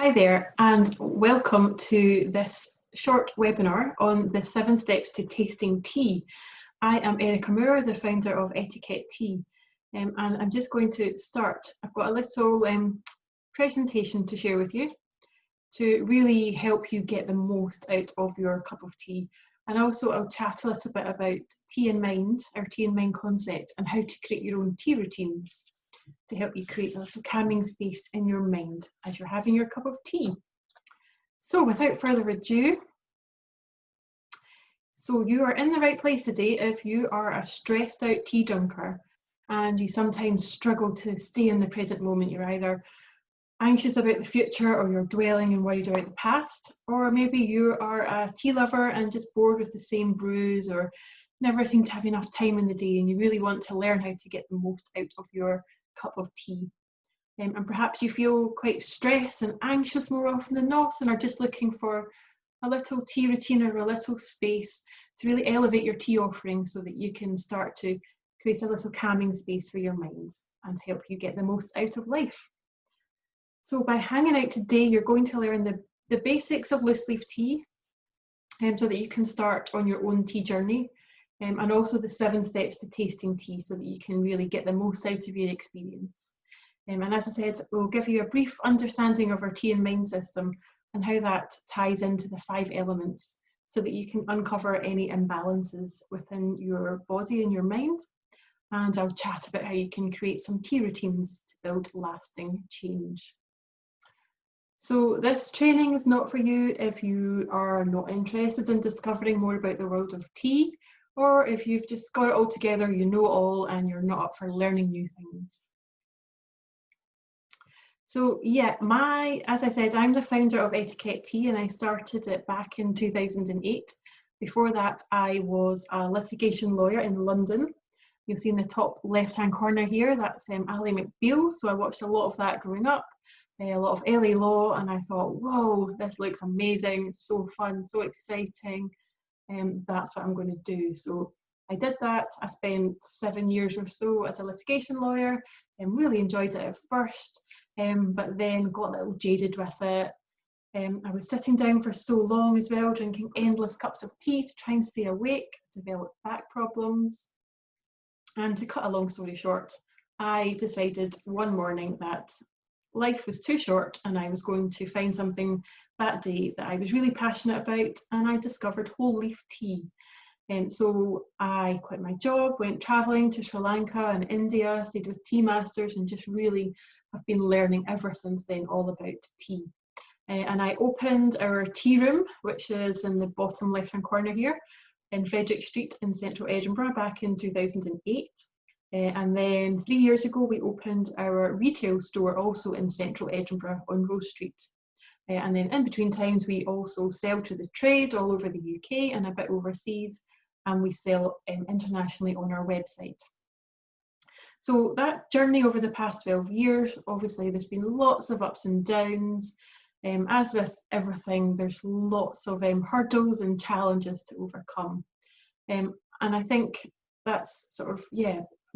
Hi there, and welcome to this short webinar on the 7 steps to tasting tea. I am Erica Moore, the founder of Etiquette Tea, and I'm just going to start. I've got a little presentation to share with you to really help you get the most out of your cup of tea. And also I'll chat a little bit about tea in mind, our tea in mind concept, and how to create your own tea routines to help you create a little calming space in your mind as you're having your cup of tea. So without further ado, so you are in the right place today if you are a stressed out tea drinker and you sometimes struggle to stay in the present moment. You're either anxious about the future or you're dwelling and worried about the past, or maybe you are a tea lover and just bored with the same brews or never seem to have enough time in the day and you really want to learn how to get the most out of your cup of tea. And perhaps you feel quite stressed and anxious more often than not and are just looking for a little tea routine or a little space to really elevate your tea offering so that you can start to create a little calming space for your mind and help you get the most out of life. So by hanging out today, you're going to learn the basics of loose leaf tea so that you can start on your own tea journey, and also the 7 steps to tasting tea so that you can really get the most out of your experience. And as I said, we'll give you a brief understanding of our tea and mind system and how that ties into the 5 elements so that you can uncover any imbalances within your body and your mind. And I'll chat about how you can create some tea routines to build lasting change. So this training is not for you if you are not interested in discovering more about the world of tea, or if you've just got it all together, you know it all, and you're not up for learning new things. So yeah, as I said, I'm the founder of Etiquette Tea and I started it back in 2008. Before that, I was a litigation lawyer in London. You'll see in the top left-hand corner here, that's Ally McBeal. So I watched a lot of that growing up, a lot of LA law, and I thought, whoa, this looks amazing, so fun, so exciting. That's what I'm going to do. So I did that. I spent 7 years or so as a litigation lawyer and really enjoyed it at first, but then got a little jaded with it. I was sitting down for so long as well, drinking endless cups of tea to try and stay awake, developed back problems. And to cut a long story short, I decided one morning that life was too short and I was going to find something that day that I was really passionate about, and I discovered whole leaf tea. And so I quit my job, went traveling to Sri Lanka and India, stayed with tea masters, and just really have been learning ever since then all about tea. And I opened our tea room, which is in the bottom left-hand corner here, in Frederick Street in central Edinburgh back in 2008. And then 3 years ago, we opened our retail store also in central Edinburgh on Rose Street. And then in between times, we also sell to the trade all over the UK and a bit overseas, and we sell internationally on our website. So that journey over the past 12 years, obviously there's been lots of ups and downs. As with everything, there's lots of hurdles and challenges to overcome. And I think that's sort of,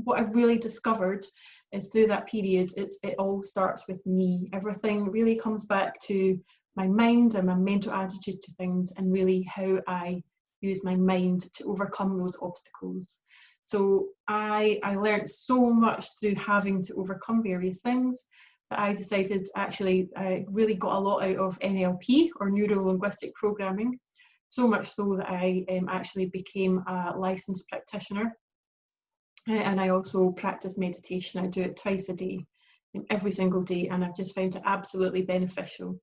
what I've really discovered is through that period, it all starts with me. Everything really comes back to my mind and my mental attitude to things, and really how I use my mind to overcome those obstacles. So I learned so much through having to overcome various things that I decided actually I really got a lot out of NLP, or neuro-linguistic programming, so much so that I actually became a licensed practitioner. And I also practice meditation. I do it twice a day, every single day, and I've just found it absolutely beneficial.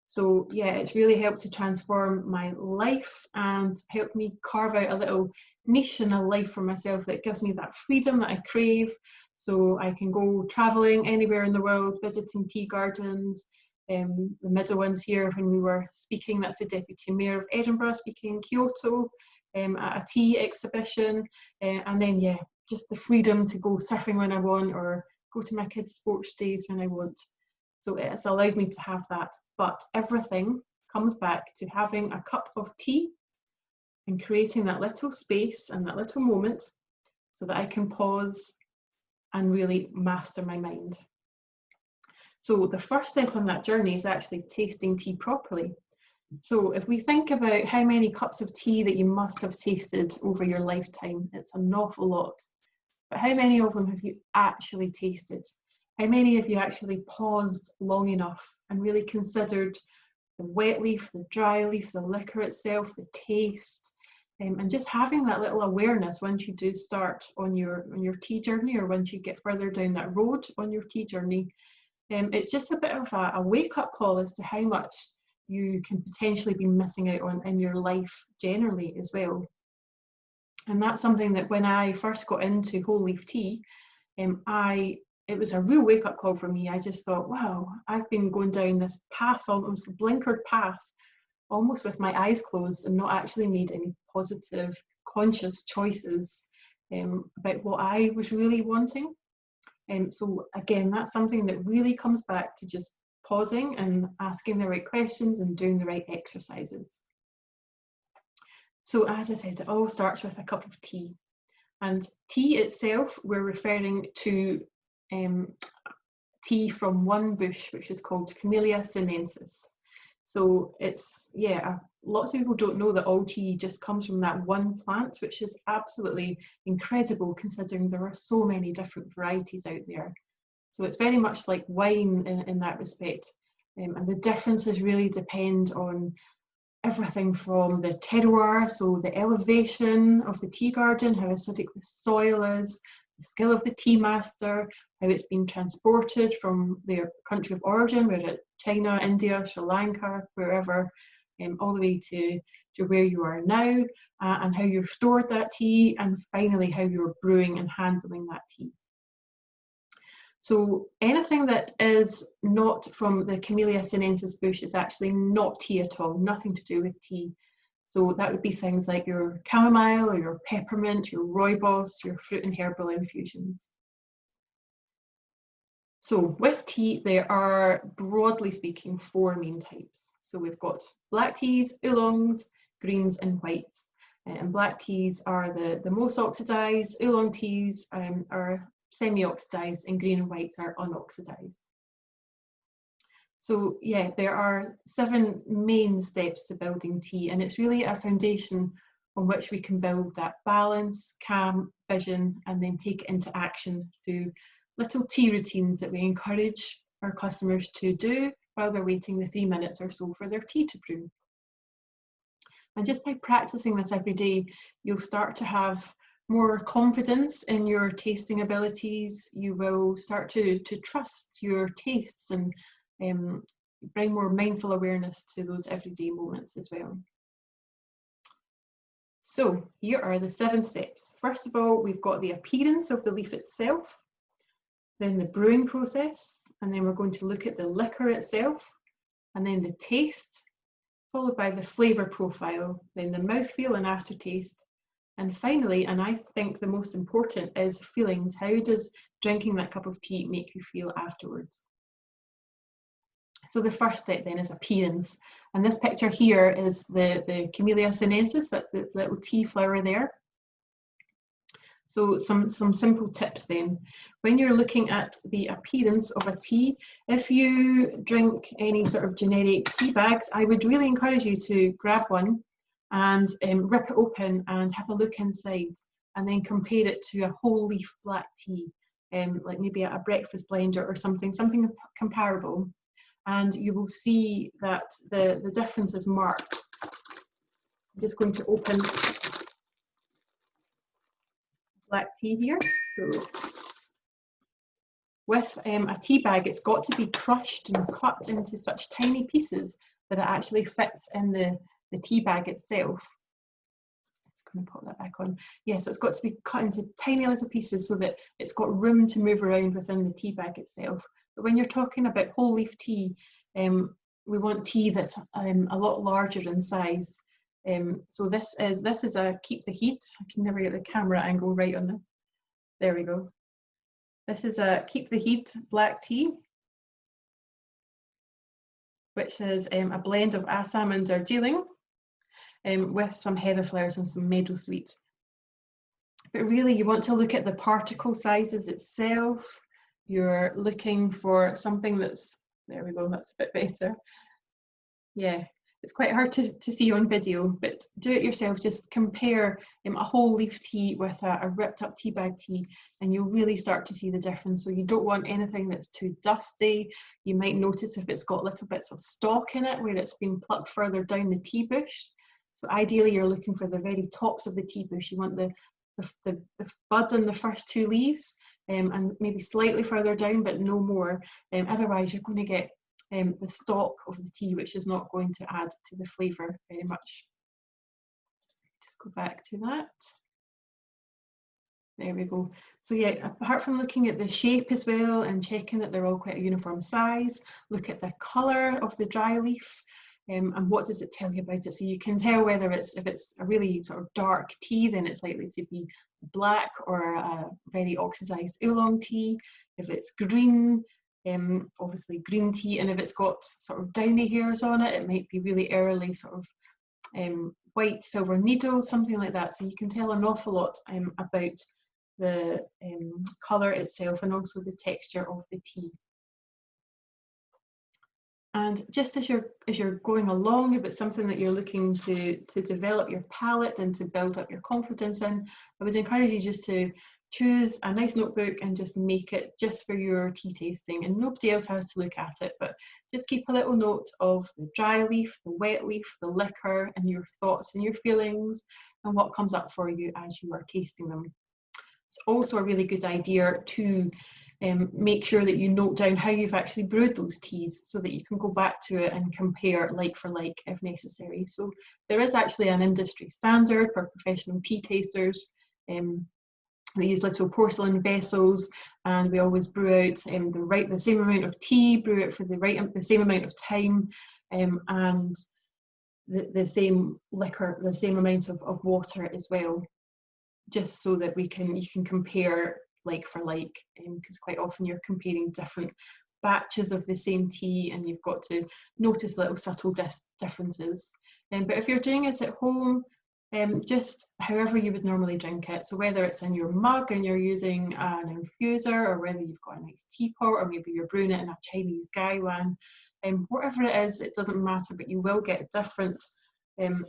So yeah, it's really helped to transform my life and helped me carve out a little niche in a life for myself that gives me that freedom that I crave. So I can go traveling anywhere in the world, visiting tea gardens. The middle ones here, when we were speaking, that's the Deputy Mayor of Edinburgh speaking in Kyoto at a tea exhibition. And then, just the freedom to go surfing when I want, or go to my kids' sports days when I want. So it's allowed me to have that. But everything comes back to having a cup of tea and creating that little space and that little moment so that I can pause and really master my mind. So the first step on that journey is actually tasting tea properly. So if we think about how many cups of tea that you must have tasted over your lifetime, it's an awful lot. But how many of them have you actually tasted? How many of you actually paused long enough and really considered the wet leaf, the dry leaf, the liquor itself, the taste, and just having that little awareness once you do start on your tea journey, or once you get further down that road on your tea journey. It's just a bit of a wake-up call as to how much you can potentially be missing out on in your life generally as well. And that's something that when I first got into whole leaf tea, it was a real wake-up call for me. I just thought, wow, I've been going down this path, almost a blinkered path, almost with my eyes closed, and not actually made any positive, conscious choices about what I was really wanting. So again, that's something that really comes back to just pausing and asking the right questions and doing the right exercises. So as I said, it all starts with a cup of tea. And tea itself, we're referring to tea from one bush, which is called Camellia sinensis. So it's, yeah, lots of people don't know that all tea just comes from that one plant, which is absolutely incredible considering there are so many different varieties out there. So it's very much like wine in that respect. And the differences really depend on everything from the terroir, so the elevation of the tea garden, how acidic the soil is, the skill of the tea master, how it's been transported from their country of origin, whether it's China, India, Sri Lanka, wherever, all the way to where you are now, and how you've stored that tea, and finally how you're brewing and handling that tea. So anything that is not from the Camellia sinensis bush is actually not tea at all, nothing to do with tea. So that would be things like your chamomile or your peppermint, your rooibos, your fruit and herbal infusions. So with tea, there are, broadly speaking, 4 main types. So we've got black teas, oolongs, greens and whites. And black teas are the most oxidized, oolong teas are semi-oxidized, and green and whites are unoxidized. So yeah, there are 7 main steps to building tea, and it's really a foundation on which we can build that balance, calm, vision, and then take it into action through little tea routines that we encourage our customers to do while they're waiting the 3 minutes or so for their tea to brew. And just by practicing this every day, you'll start to have more confidence in your tasting abilities. You will start to trust your tastes and bring more mindful awareness to those everyday moments as well. So here are the 7 steps. First of all, we've got the appearance of the leaf itself, then the brewing process, and then we're going to look at the liquor itself, and then the taste, followed by the flavour profile, then the mouthfeel and aftertaste, and finally, and I think the most important, is feelings. How does drinking that cup of tea make you feel afterwards? So the first step then is appearance, and this picture here is the Camellia sinensis, that's the little tea flower there. So some simple tips then. When you're looking at the appearance of a tea, if you drink any sort of generic tea bags, I would really encourage you to grab one and rip it open and have a look inside, and then compare it to a whole leaf black tea, like maybe a breakfast blender or something comparable. And you will see that the difference is marked. I'm just going to open black tea here. So with a tea bag, it's got to be crushed and cut into such tiny pieces that it actually fits in the tea bag itself. Just going to pop that back on. Yeah, so it's got to be cut into tiny little pieces so that it's got room to move around within the tea bag itself. But when you're talking about whole leaf tea, we want tea that's a lot larger in size. So this is a keep the heat. I can never get the camera angle right on this. There we go. This is a keep the heat black tea, which is a blend of Assam and Darjeeling with some heather flowers and some meadow sweet. But really you want to look at the particle sizes itself. You're looking for something that's There we go, that's a bit better. Yeah, it's quite hard to see on video, but do it yourself. Just compare a whole leaf tea with a ripped up tea bag tea, and you'll really start to see the difference. So you don't want anything that's too dusty. You might notice if it's got little bits of stalk in it where it's been plucked further down the tea bush. So ideally you're looking for the very tops of the tea bush. You want the bud and the first two leaves, and maybe slightly further down, but no more. Otherwise you're going to get the stalk of the tea, which is not going to add to the flavour very much. Just go back to that. There we go. So yeah, apart from looking at the shape as well and checking that they're all quite a uniform size, look at the colour of the dry leaf. And what does it tell you about it? So you can tell whether if it's a really sort of dark tea, then it's likely to be black or a very oxidized oolong tea. If it's green, obviously green tea, and if it's got sort of downy hairs on it, it might be really early sort of white silver needles, something like that. So you can tell an awful lot about the colour itself and also the texture of the tea. And just as you're going along, if it's something that you're looking to develop your palate and to build up your confidence in, I would encourage you just to choose a nice notebook and just make it just for your tea tasting, and nobody else has to look at it, but just keep a little note of the dry leaf, the wet leaf, the liquor, and your thoughts and your feelings and what comes up for you as you are tasting them. It's also a really good idea to make sure that you note down how you've actually brewed those teas so that you can go back to it and compare like for like if necessary. So there is actually an industry standard for professional tea tasters. They use little porcelain vessels, and we always brew out the same amount of tea, brew it for the same amount of time, and the same liquor, the same amount of water as well, just so that you can compare like for like, because quite often you're comparing different batches of the same tea and you've got to notice little subtle differences. But if you're doing it at home, just however you would normally drink it, so whether it's in your mug and you're using an infuser, or whether you've got a nice teapot, or maybe you're brewing it in a Chinese gaiwan, whatever it is, it doesn't matter, but you will get different.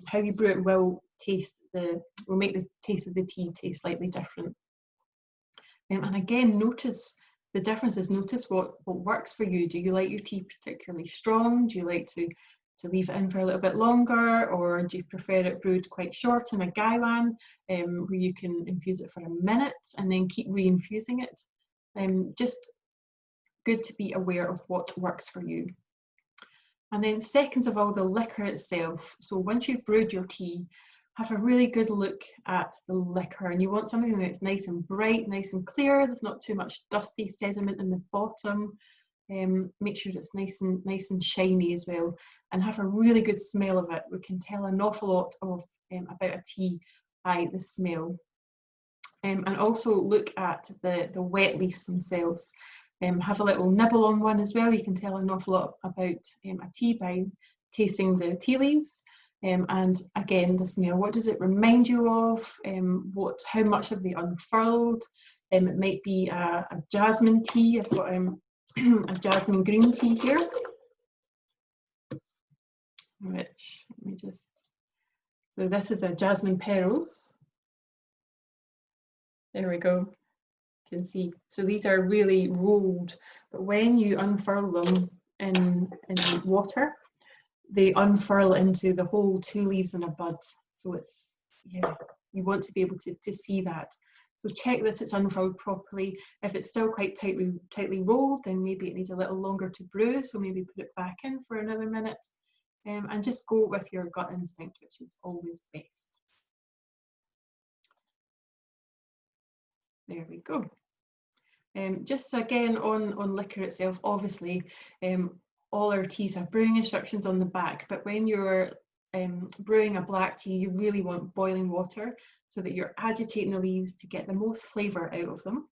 How you brew it will make the taste of the tea taste slightly different. And again, notice the differences. Notice what works for you. Do you like your tea particularly strong? Do you like to leave it in for a little bit longer, or do you prefer it brewed quite short in a gaiwan, where you can infuse it for a minute and then keep re-infusing it? Just good to be aware of what works for you. And then second of all, the liquor itself. So once you've brewed your tea, have a really good look at the liquor, and you want something that's nice and bright, nice and clear. There's not too much dusty sediment in the bottom. Make sure it's nice and shiny as well, and have a really good smell of it. We can tell an awful lot about a tea by the smell. And also look at the wet leaves themselves. Have a little nibble on one as well. You can tell an awful lot about a tea by tasting the tea leaves. And again, the smell. What does it remind you of? How much have they unfurled? It might be a jasmine tea. I've got a jasmine green tea here, which so this is a jasmine pearls. There we go. You can see. So these are really rolled, but when you unfurl them in water, they unfurl into the whole 2 leaves and a bud. So it's, yeah, you want to be able to see that. So check that it's unfurled properly. If it's still quite tightly rolled, then maybe it needs a little longer to brew. So maybe put it back in for another minute, and just go with your gut instinct, which is always best. There we go. Just again on liquor itself, obviously, all our teas have brewing instructions on the back, but when you're brewing a black tea, you really want boiling water so that you're agitating the leaves to get the most flavour out of them.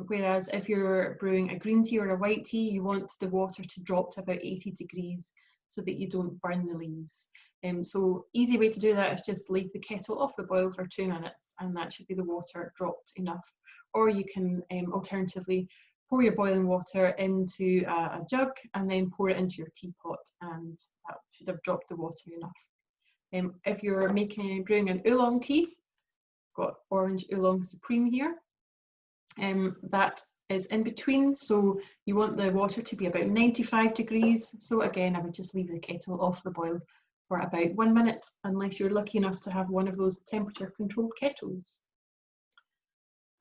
Whereas if you're brewing a green tea or a white tea, you want the water to drop to about 80 degrees so that you don't burn the leaves. So easy way to do that is just leave the kettle off the boil for 2 minutes, and that should be the water dropped enough. Or you can alternatively pour your boiling water into a jug and then pour it into your teapot, and that should have dropped the water enough. If you're brewing an oolong tea, got orange oolong supreme here, that is in between, so you want the water to be about 95 degrees. So again, I would just leave the kettle off the boil for about 1 minute, unless you're lucky enough to have one of those temperature controlled kettles.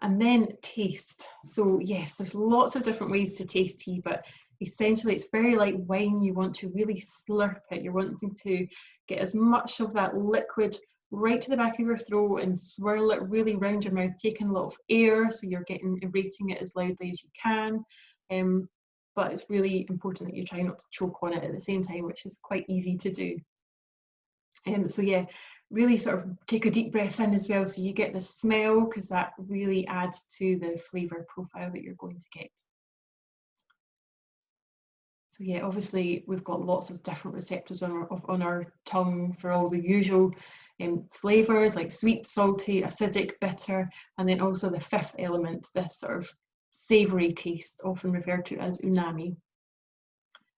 And then taste. So yes, there's lots of different ways to taste tea, but essentially it's very like wine. You want to really slurp it. You're wanting to get as much of that liquid right to the back of your throat and swirl it really round your mouth, taking a lot of air, so you're aerating it as loudly as you can. But it's really important that you try not to choke on it at the same time, which is quite easy to do. So yeah, really sort of take a deep breath in as well, so you get the smell, because that really adds to the flavour profile that you're going to get. So yeah, obviously we've got lots of different receptors on our tongue for all the usual flavours like sweet, salty, acidic, bitter, and then also the fifth element, this sort of savoury taste, often referred to as umami.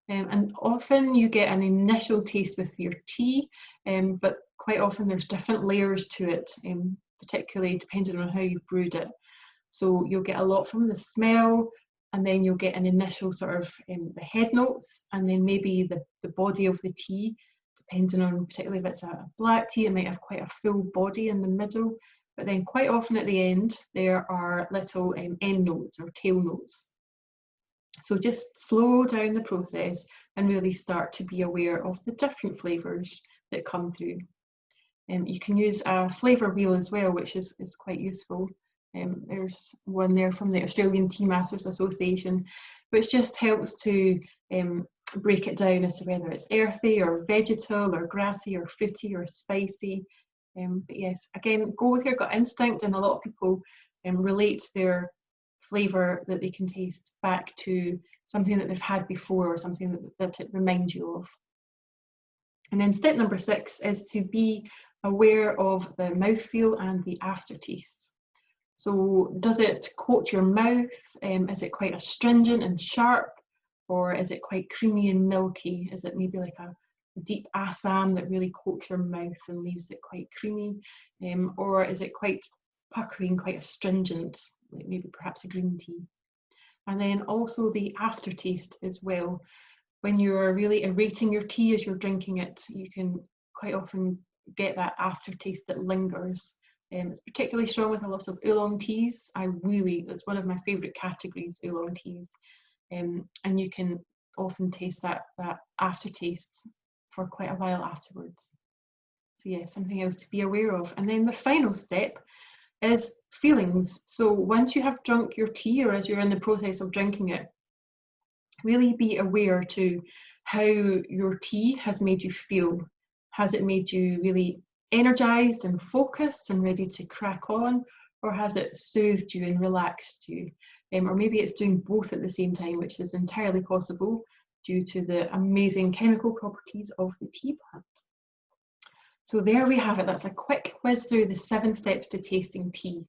And often you get an initial taste with your tea, but quite often there's different layers to it, particularly depending on how you've brewed it. So you'll get a lot from the smell, and then you'll get an initial sort of the head notes, and then maybe the body of the tea, depending on, particularly if it's a black tea, it might have quite a full body in the middle, but then quite often at the end there are little end notes or tail notes. So just slow down the process and really start to be aware of the different flavours that come through. You can use a flavour wheel as well, which is quite useful. There's one there from the Australian Tea Masters Association, which just helps to break it down as to whether it's earthy or vegetal or grassy or fruity or spicy. But yes, again, go with your gut instinct, and a lot of people relate their flavour that they can taste back to something that they've had before, or something that it reminds you of. And then step number 6 is to be aware of the mouthfeel and the aftertaste. So does it coat your mouth? Is it quite astringent and sharp, or is it quite creamy and milky? Is it maybe like a deep Assam that really coats your mouth and leaves it quite creamy? Or is it quite puckering, quite astringent, like maybe perhaps a green tea? And then also the aftertaste as well. When you're really aerating your tea as you're drinking it, you can quite often get that aftertaste that lingers. It's particularly strong with a lot of oolong teas. It's one of my favourite categories, oolong teas. And you can often taste that aftertaste for quite a while afterwards. So yeah, something else to be aware of. And then the final step is feelings. So once you have drunk your tea, or as you're in the process of drinking it, really be aware to how your tea has made you feel. Has it made you really energized and focused and ready to crack on, or has it soothed you and relaxed you? Or maybe it's doing both at the same time, which is entirely possible due to the amazing chemical properties of the tea plant. So there we have it. That's a quick whiz through the 7 steps to tasting tea.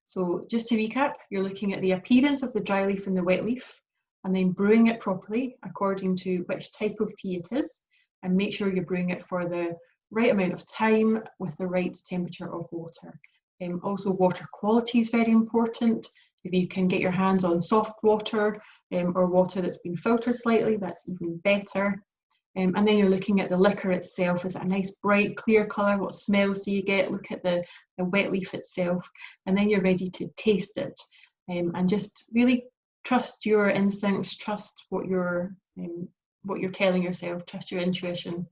So just to recap, you're looking at the appearance of the dry leaf and the wet leaf, and then brewing it properly according to which type of tea it is, and make sure you're brewing it for the right amount of time with the right temperature of water. Also, water quality is very important. If you can get your hands on soft water or water that's been filtered slightly, that's even better. And then you're looking at the liquor itself. Is it a nice bright clear colour? What smells do you get? Look at the wet leaf itself, and then you're ready to taste it. And just really trust your instincts, trust what you're telling yourself, trust your intuition.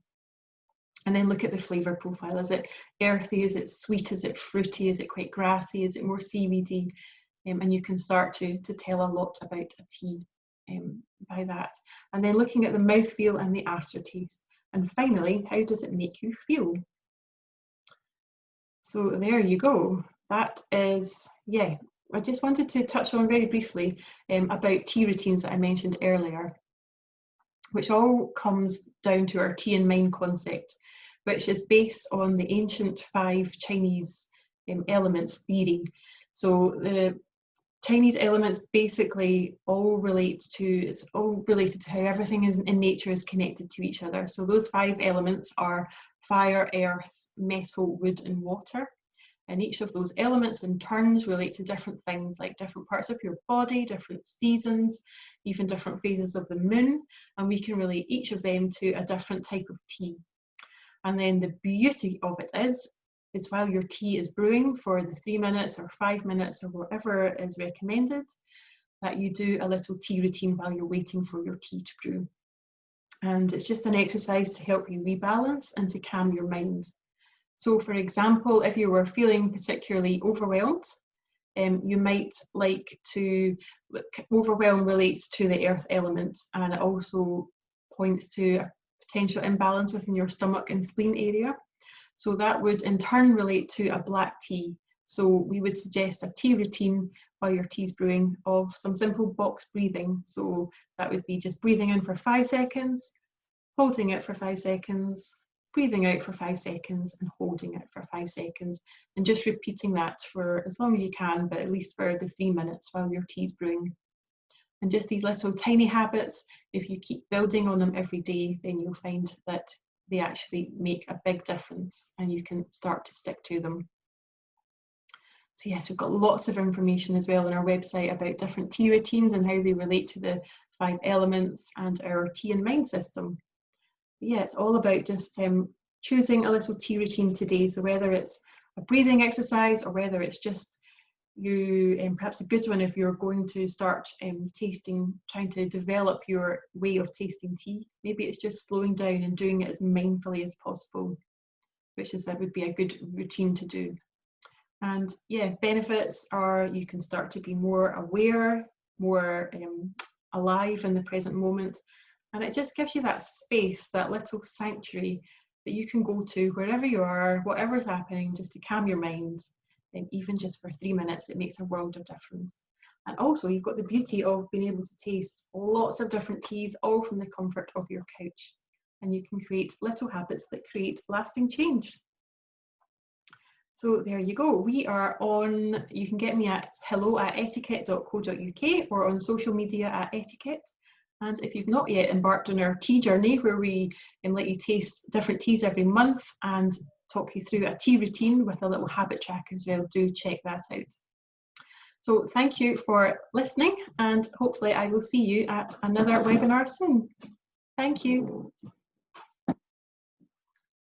And then look at the flavour profile. Is it earthy? Is it sweet? Is it fruity? Is it quite grassy? Is it more seaweedy? And you can start to tell a lot about a tea by that. And then looking at the mouthfeel and the aftertaste. And finally, how does it make you feel? So there you go. That is, yeah, I just wanted to touch on very briefly about tea routines that I mentioned earlier, which all comes down to our tea in mind concept, which is based on the ancient 5 Chinese elements theory. So the Chinese elements basically all relate to, it's all related to how everything in nature is connected to each other. So those 5 elements are fire, earth, metal, wood and water. And each of those elements in turns relate to different things, like different parts of your body, different seasons, even different phases of the moon. And we can relate each of them to a different type of tea. And then the beauty of it is while your tea is brewing for the 3 minutes or 5 minutes or whatever is recommended, that you do a little tea routine while you're waiting for your tea to brew. And it's just an exercise to help you rebalance and to calm your mind. So for example, if you were feeling particularly overwhelmed, you might like to, overwhelm relates to the earth element, and it also points to a potential imbalance within your stomach and spleen area. So that would in turn relate to a black tea. So we would suggest a tea routine while your tea's brewing of some simple box breathing. So that would be just breathing in for 5 seconds, holding it for 5 seconds, breathing out for 5 seconds and holding it for 5 seconds, and just repeating that for as long as you can, but at least for the 3 minutes while your tea's brewing. And just these little tiny habits, if you keep building on them every day, then you'll find that they actually make a big difference and you can start to stick to them. So yes, we've got lots of information as well on our website about different tea routines and how they relate to the 5 elements and our tea and mind system. Yeah, it's all about just choosing a little tea routine today. So whether it's a breathing exercise or whether it's just you, perhaps a good one if you're going to start tasting, trying to develop your way of tasting tea. Maybe it's just slowing down and doing it as mindfully as possible, that would be a good routine to do. And yeah, benefits are you can start to be more aware, more alive in the present moment. And it just gives you that space, that little sanctuary that you can go to wherever you are, whatever's happening, just to calm your mind. And even just for 3 minutes, it makes a world of difference. And also you've got the beauty of being able to taste lots of different teas, all from the comfort of your couch. And you can create little habits that create lasting change. So there you go. We are on, you can get me at hello@eteaket.co.uk or on social media at eteaket. And if you've not yet embarked on our tea journey, where we let you taste different teas every month and talk you through a tea routine with a little habit tracker as well, do check that out. So thank you for listening, and hopefully I will see you at another webinar soon. Thank you.